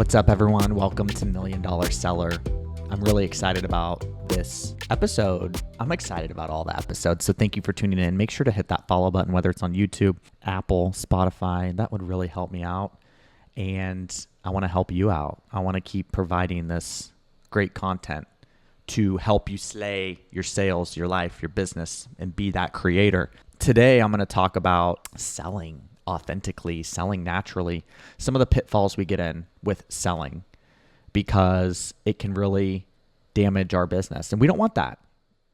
What's up, everyone? Welcome to Million Dollar Seller. I'm really excited about this episode. I'm excited about all the episodes, so thank you for tuning in. Make sure to hit that follow button, whether it's on YouTube, Apple, Spotify. That would really help me out, and I want to help you out. I want to keep providing this great content to help you slay your sales, your life, your business, and be that creator. Today, I'm going to talk about selling authentically, selling naturally, some of the pitfalls we get in with selling, because it can really damage our business. And we don't want that.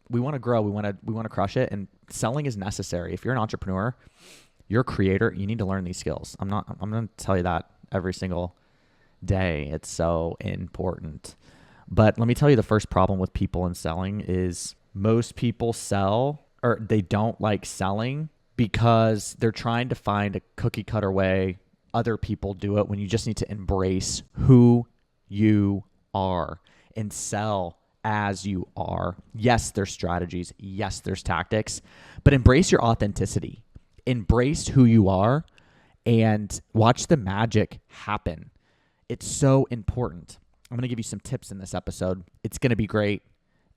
We want to grow. We want to crush it. And selling is necessary. If you're an entrepreneur, you're a creator, you need to learn these skills. I'm going to tell you that every single day. It's so important. But let me tell you, the first problem with people in selling is most people sell, or they don't like selling because they're trying to find a cookie cutter way other people do it, when you just need to embrace who you are and sell as you are. Yes, there's strategies. Yes, there's tactics, but embrace your authenticity. Embrace who you are and watch the magic happen. It's so important. I'm going to give you some tips in this episode. It's going to be great.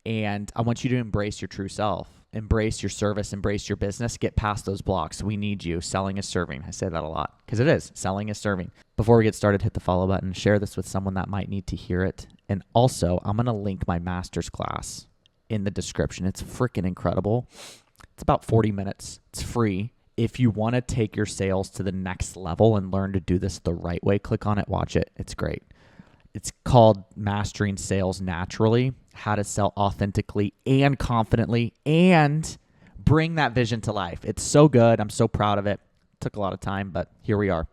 And I want you to embrace your true self. Embrace your service, embrace your business, get past those blocks. We need you. Selling is serving. I say that a lot because it is. Selling is serving. Before we get started, hit the follow button, share this with someone that might need to hear it. And also, I'm going to link my master's class in the description. It's freaking incredible. It's about 40 minutes. It's free. If you want to take your sales to the next level and learn to do this the right way, click on it, watch it. It's great. It's called Mastering Sales Naturally, how to sell authentically and confidently and bring that vision to life. It's so good. I'm so proud of it. Took a lot of time, but here we are.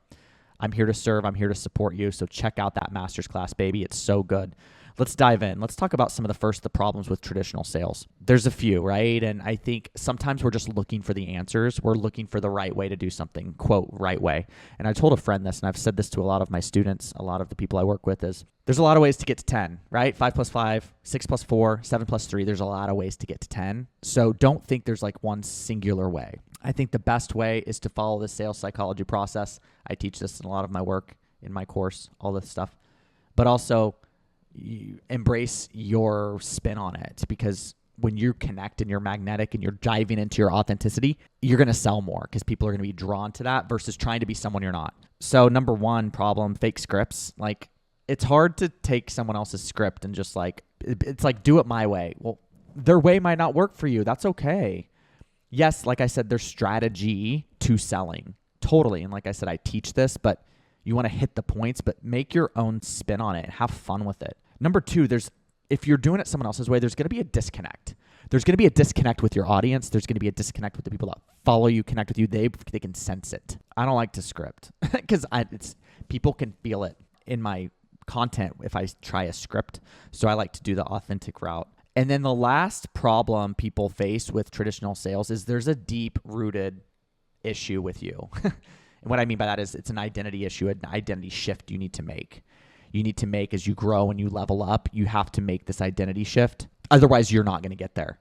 I'm here to serve. I'm here to support you. So check out that master's class, baby. It's so good. Let's dive in. Let's talk about some of the problems with traditional sales. There's a few, right? And I think sometimes we're just looking for the answers. We're looking for the right way to do something, quote, right way. And I told a friend this, and I've said this to a lot of my students, a lot of the people I work with, is there's a lot of ways to get to 10, right? 5 plus 5, 6 plus 4, 7 plus 3. There's a lot of ways to get to 10. So don't think there's like one singular way. I think the best way is to follow the sales psychology process. I teach this in a lot of my work, in my course, all this stuff. But also, you embrace your spin on it, because when you connect and you're magnetic and you're diving into your authenticity, you're going to sell more because people are going to be drawn to that versus trying to be someone you're not. So number one problem, fake scripts. Like, it's hard to take someone else's script and just like, it's like, do it my way. Well, their way might not work for you. That's okay. Yes, like I said, there's strategy to selling. Totally. And like I said, I teach this, but you want to hit the points, but make your own spin on it and have fun with it. Number two, if you're doing it someone else's way, there's going to be a disconnect. There's going to be a disconnect with your audience. There's going to be a disconnect with the people that follow you, connect with you. They can sense it. I don't like to script because people can feel it in my content if I try a script. So I like to do the authentic route. And then the last problem people face with traditional sales is there's a deep-rooted issue with you. And what I mean by that is it's an identity issue, an identity shift you need to make. You need to make as you grow and you level up. You have to make this identity shift. Otherwise, you're not going to get there.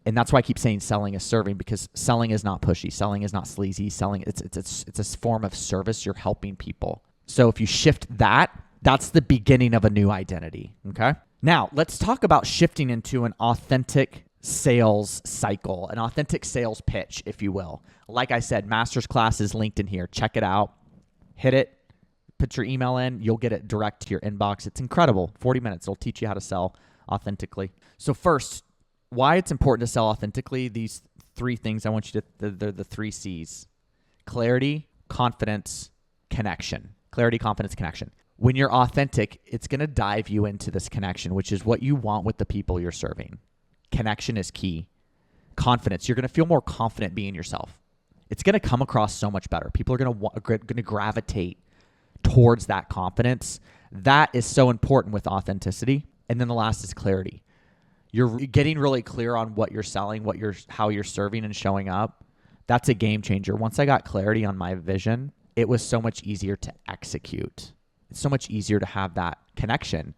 And that's why I keep saying selling is serving, because selling is not pushy. Selling is not sleazy. Selling, it's a form of service. You're helping people. So if you shift that, that's the beginning of a new identity. Okay. Now let's talk about shifting into an authentic sales cycle, an authentic sales pitch, if you will. Like I said, master's class is linked in here. Check it out. Hit it. Put your email in. You'll get it direct to your inbox. It's incredible. 40 minutes. It'll teach you how to sell authentically. So first, why it's important to sell authentically, these three things I want you to, they're the 3 C's. Clarity, confidence, connection. Clarity, confidence, connection. When you're authentic, it's going to dive you into this connection, which is what you want with the people you're serving. Connection is key. Confidence. You're going to feel more confident being yourself. It's going to come across so much better. People are going to gravitate towards that confidence. That is so important with authenticity. And then the last is clarity. You're getting really clear on what you're selling, how you're serving and showing up. That's a game changer. Once I got clarity on my vision, it was so much easier to execute. It's so much easier to have that connection.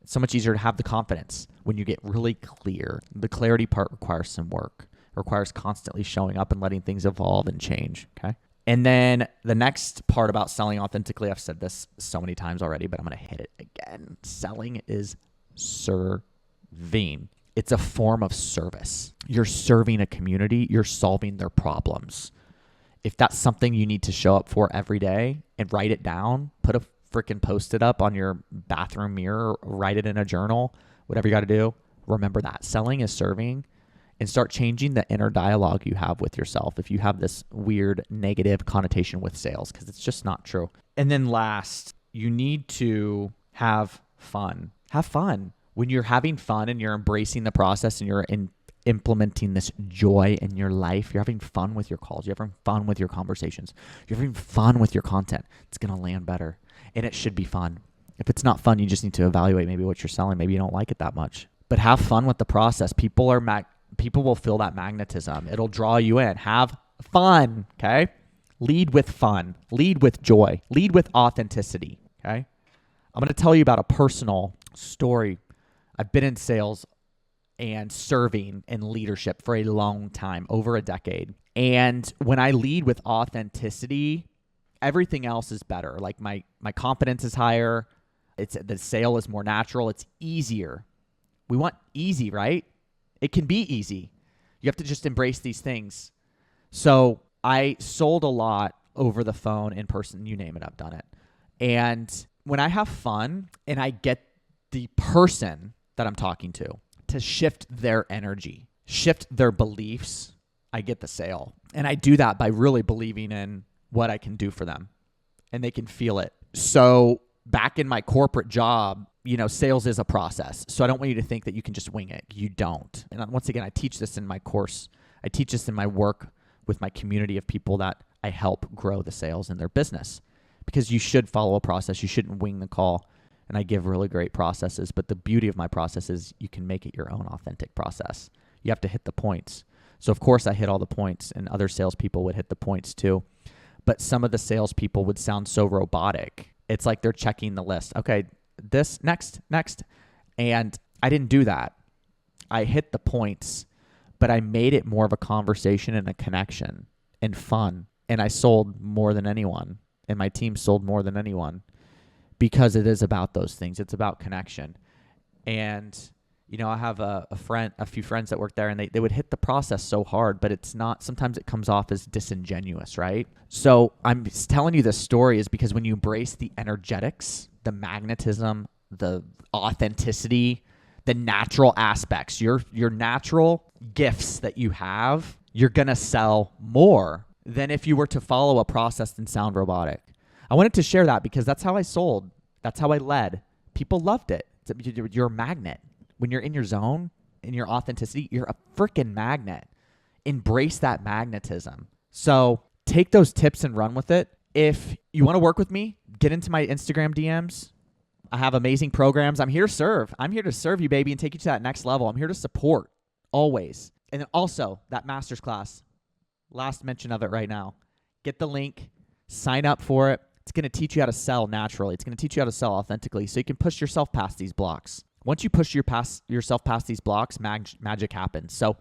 It's so much easier to have the confidence when you get really clear. The clarity part requires some work. It requires constantly showing up and letting things evolve and change, okay? And then the next part about selling authentically, I've said this so many times already, but I'm going to hit it again. Selling is serving. It's a form of service. You're serving a community. You're solving their problems. If that's something you need to show up for every day and write it down, put a freaking Post-it up on your bathroom mirror, write it in a journal, whatever you got to do, remember that. Selling is serving. And start changing the inner dialogue you have with yourself if you have this weird negative connotation with sales, because it's just not true. And then last, you need to have fun. Have fun. When you're having fun and you're embracing the process and you're implementing this joy in your life, you're having fun with your calls, you're having fun with your conversations, you're having fun with your content, it's going to land better. And it should be fun. If it's not fun, you just need to evaluate maybe what you're selling. Maybe you don't like it that much. But have fun with the process. People will feel that magnetism. It'll draw you in. Have fun, okay? Lead with fun. Lead with joy. Lead with authenticity, okay? I'm going to tell you about a personal story. I've been in sales and serving in leadership for a long time, over a decade. And when I lead with authenticity, everything else is better. Like my confidence is higher. The sale is more natural. It's easier. We want easy, right? It can be easy. You have to just embrace these things. So I sold a lot over the phone, in person, you name it, I've done it. And when I have fun and I get the person that I'm talking to shift their energy, shift their beliefs, I get the sale. And I do that by really believing in what I can do for them, and they can feel it. So back in my corporate job, sales is a process. So I don't want you to think that you can just wing it. You don't. And once again, I teach this in my course. I teach this in my work with my community of people that I help grow the sales in their business, because you should follow a process. You shouldn't wing the call. And I give really great processes. But the beauty of my process is you can make it your own authentic process. You have to hit the points. So of course I hit all the points, and other salespeople would hit the points too. But some of the salespeople would sound so robotic. It's like they're checking the list. Okay, this, next. And I didn't do that. I hit the points, but I made it more of a conversation and a connection and fun. And I sold more than anyone, and my team sold more than anyone, because it is about those things. It's about connection. And, I have a few friends that work there, and they would hit the process so hard, but it's not, sometimes it comes off as disingenuous, right? So I'm telling you this story is because when you embrace the energetics, the magnetism, the authenticity, the natural aspects, your natural gifts that you have, you're going to sell more than if you were to follow a process and sound robotic. I wanted to share that because that's how I sold. That's how I led. People loved it. You're a magnet. When you're in your zone, in your authenticity, you're a freaking magnet. Embrace that magnetism. So take those tips and run with it. If you want to work with me, get into my Instagram DMs. I have amazing programs. I'm here to serve. I'm here to serve you, baby, and take you to that next level. I'm here to support, always. And then also that master's class, last mention of it right now. Get the link, sign up for it. It's going to teach you how to sell naturally. It's going to teach you how to sell authentically, so you can push yourself past these blocks. Once you push yourself past these blocks, magic happens. So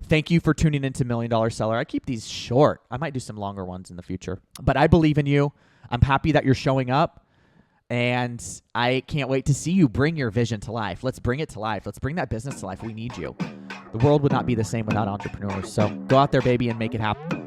thank you for tuning into $1 Million Seller. I keep these short. I might do some longer ones in the future. But I believe in you. I'm happy that you're showing up. And I can't wait to see you bring your vision to life. Let's bring it to life. Let's bring that business to life. We need you. The world would not be the same without entrepreneurs. So go out there, baby, and make it happen.